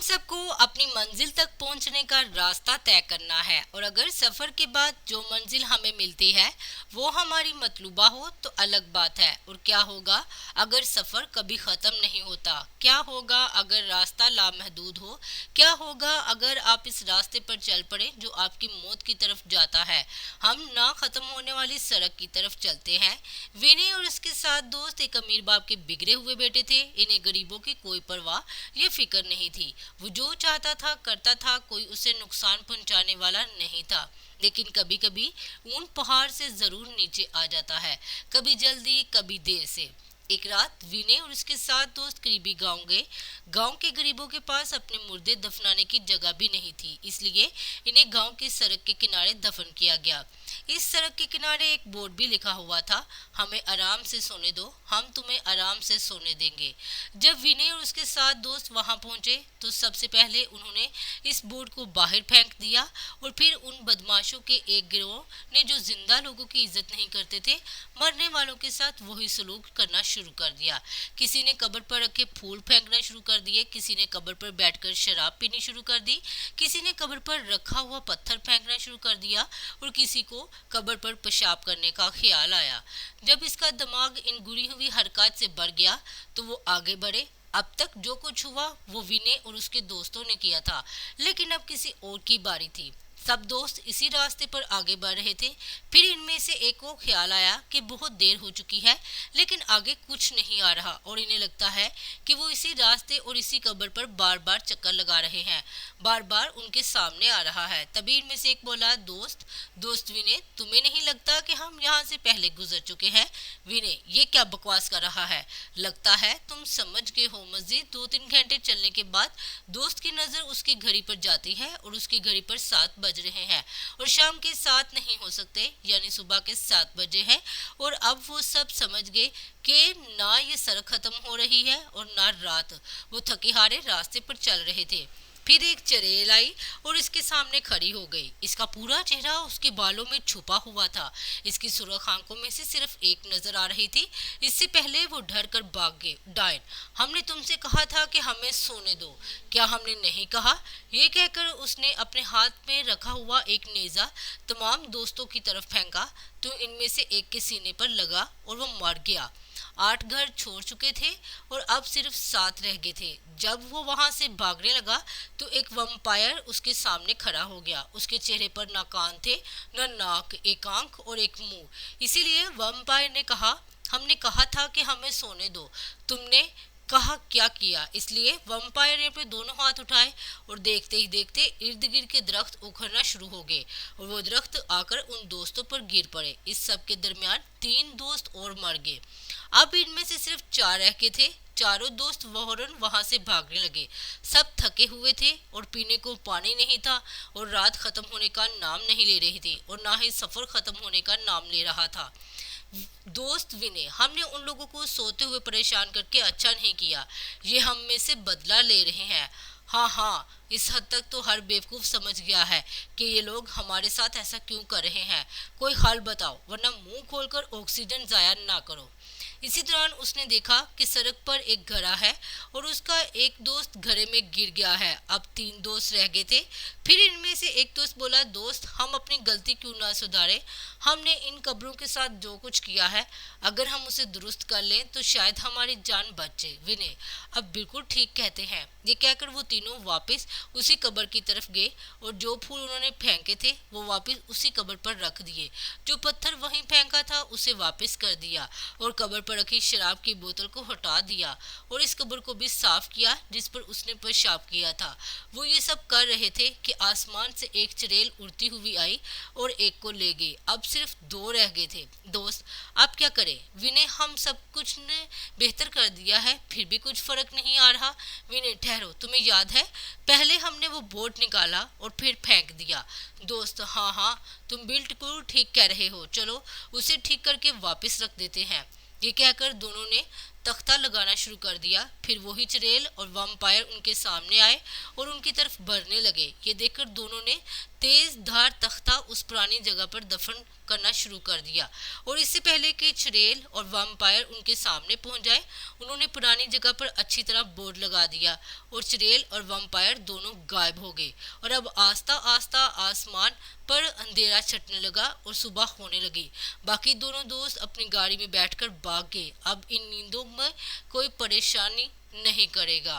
सबको अपनी मंजिल तक पहुंचने का रास्ता तय करना है और अगर सफर के बाद जो मंजिल हमें मिलती है वो हमारी मतलूबा हो तो अलग बात है। और क्या होगा अगर सफर कभी खत्म नहीं होता? क्या होगा अगर रास्ता लामहदूद हो? क्या होगा अगर आप इस रास्ते पर चल पड़े जो आपकी मौत की तरफ जाता है? हम ना खत्म होने वाली सड़क की तरफ चलते हैं। विनय और उसके साथ दोस्त एक अमीर बाप के बिगड़े हुए बेटे थे। इन्हें गरीबों की कोई परवाह ये फिक्र नहीं थी। वो जो चाहता था करता था, कोई उसे नुकसान पहुंचाने वाला नहीं था। लेकिन कभी कभी ऊन पहाड़ से जरूर नीचे आ जाता है, कभी जल्दी कभी देर से। एक रात विनय और उसके सात दोस्त करीबी गांव गए। गांव के गरीबों के पास अपने मुर्दे दफनाने की जगह भी नहीं थी, इसलिए इन्हें गांव की सड़क के किनारे दफन किया गया। इस सड़क के किनारे एक बोर्ड भी लिखा हुआ था, हमें आराम से सोने दो, हम तुम्हें आराम से सोने देंगे। जब विनय और उसके सात दोस्त वहां पहुंचे तो सबसे पहले उन्होंने इस बोर्ड को बाहर फेंक दिया और फिर उन बदमाशों के एक गिरोह ने जो जिंदा लोगों की इज्जत नहीं करते थे, मरने वालों के साथ वही सलूक करना शुरू कर दिया। किसी ने कब्र पर रखे फूल फेंकना शुरू कर दिए, किसी ने कब्र पर बैठकर शराब पीनी शुरू कर दी, किसी ने कब्र पर रखा हुआ पत्थर फेंकना शुरू कर दिया और किसी को कब्र पर पेशाब करने का ख्याल आया। जब इसका दिमाग इन गुरी हुई हरकत से भर गया तो वो आगे बढ़े। अब तक जो कुछ हुआ वो विनय और उसके दोस्तों ने किया था, लेकिन अब किसी और की बारी थी। सब दोस्त इसी रास्ते पर आगे बढ़ रहे थे। फिर इनमें से एक को ख्याल आया कि बहुत देर हो चुकी है लेकिन आगे कुछ नहीं आ रहा और इन्हें लगता है कि वो इसी रास्ते और इसी कब्र पर बार बार चक्कर लगा रहे हैं, बार बार उनके सामने आ रहा है। तभी इनमें से एक बोला, दोस्त दोस्त विनय, तुम्हें नहीं लगता कि हम यहाँ से पहले गुजर चुके हैं? विनय, ये क्या बकवास कर रहा है? लगता है तुम समझ गए हो। मजीद 2-3 घंटे चलने के बाद दोस्त की नजर उसकी घड़ी पर जाती है और उसकी घड़ी पर 7 बज रहे हैं और शाम के 7 नहीं हो सकते, यानी सुबह के 7 बजे हैं। और अब वो सब समझ गए कि ना ये सड़क खत्म हो रही है और ना रात। वो थके हारे रास्ते पर चल रहे थे। फिर एक चुड़ैल आई और इसके सामने खड़ी हो गई। इसका पूरा चेहरा उसके बालों में छुपा हुआ था। इसकी सुर्ख आंखों में से सिर्फ एक नजर आ रही थी। इससे पहले वो डर कर भाग गए। डायन, हमने तुमसे कहा था कि हमें सोने दो, क्या हमने नहीं कहा? ये कहकर उसने अपने हाथ में रखा हुआ एक नेजा तमाम दोस्तों की तरफ फेंका तो इनमें से एक के सीने पर लगा और वो मर गया। 8 घर छोड़ चुके थे और अब सिर्फ 7 रह गए थे। जब वो वहां से भागने लगा तो एक वम्पायर उसके सामने खड़ा हो गया। उसके चेहरे पर ना कान थे न नाक, एक आंख और एक मुंह। इसीलिए वम्पायर ने कहा, हमने कहा था कि हमें सोने दो, तुमने कहा क्या किया? इसलिए वम्पायर ने अपने दोनों हाथ उठाए और देखते ही देखते इर्द गिर्द के दरख्त उखड़ना शुरू हो गए और वो दरख्त आकर उन दोस्तों पर गिर पड़े। इस सब के दरमियान 3 दोस्त और मर गए। अब इनमें से सिर्फ 4 रह गए थे। चारों दोस्त फौरन वहां से भागने लगे। सब थके हुए थे और पीने को पानी नहीं था और रात खत्म होने का नाम नहीं ले रही थी और ना ही सफर खत्म होने का नाम ले रहा था। दोस्त विनय, हमने उन लोगों को सोते हुए परेशान करके अच्छा नहीं किया, ये हम में से बदला ले रहे हैं। हाँ हाँ, इस हद तक तो हर बेवकूफ समझ गया है कि ये लोग हमारे साथ ऐसा क्यों कर रहे हैं। कोई हल बताओ वरना मुंह खोलकर ऑक्सीजन जाया ना करो। इसी दौरान उसने देखा कि सड़क पर एक घड़ा है और उसका एक दोस्त घड़े में गिर गया है। अब 3 दोस्त रह गए थे। फिर इनमें से एक दोस्त बोला, दोस्त हम अपनी गलती क्यों ना सुधारे? हमने इन कब्रों के साथ जो कुछ किया है अगर हम उसे दुरुस्त कर लें तो शायद हमारी जान बच जाए। विनय, अब बिल्कुल ठीक कहते हैं। ये कहकर वो तीनों वापस उसी कब्र की तरफ गए और जो फूल उन्होंने फेंके थे वो वापस उसी कब्र पर रख दिए। जो पत्थर वहीं फेंका था उसे वापस कर दिया और कब्र पर रखी शराब की बोतल को हटा दिया और इस कब्र को भी साफ किया जिस पर उसने पेशाब किया था। वो ये सब कर रहे थे कि आसमान से एक चुड़ैल उड़ती हुई आई और एक को ले गई। अब सिर्फ 2 रह गए थे। दोस्त, अब क्या करें? विनय, हम सब कुछ ने बेहतर कर दिया है फिर भी कुछ फर्क नहीं आ रहा। विनय, ठहरो, तुम्हें याद है पहले हमने वो बोर्ड निकाला और फिर फेंक दिया? दोस्त, हाँ हाँ, तुम बिल्कुल ठीक कह रहे हो, चलो उसे ठीक करके वापस रख देते हैं। ये कहकर दोनों ने तख्ता लगाना शुरू कर दिया। फिर वही चुड़ैल और वम्पायर उनके सामने आए और उनकी तरफ बढ़ने लगे। ये देखकर दोनों ने तेज धार तख्ता उस पुरानी जगह पर दफन करना शुरू कर दिया और इससे पहले कि चुड़ैल और वैम्पायर उनके सामने पहुंच जाए उन्होंने पुरानी जगह पर अच्छी तरह बोर्ड लगा दिया और चुड़ैल और वैम्पायर दोनों गायब हो गए। और अब आस्ता आस्ता आसमान पर अंधेरा छटने लगा और सुबह होने लगी। बाकी दोनों दोस्त अपनी गाड़ी में बैठकर भाग गए। अब इन नींदों में कोई परेशानी नहीं करेगा।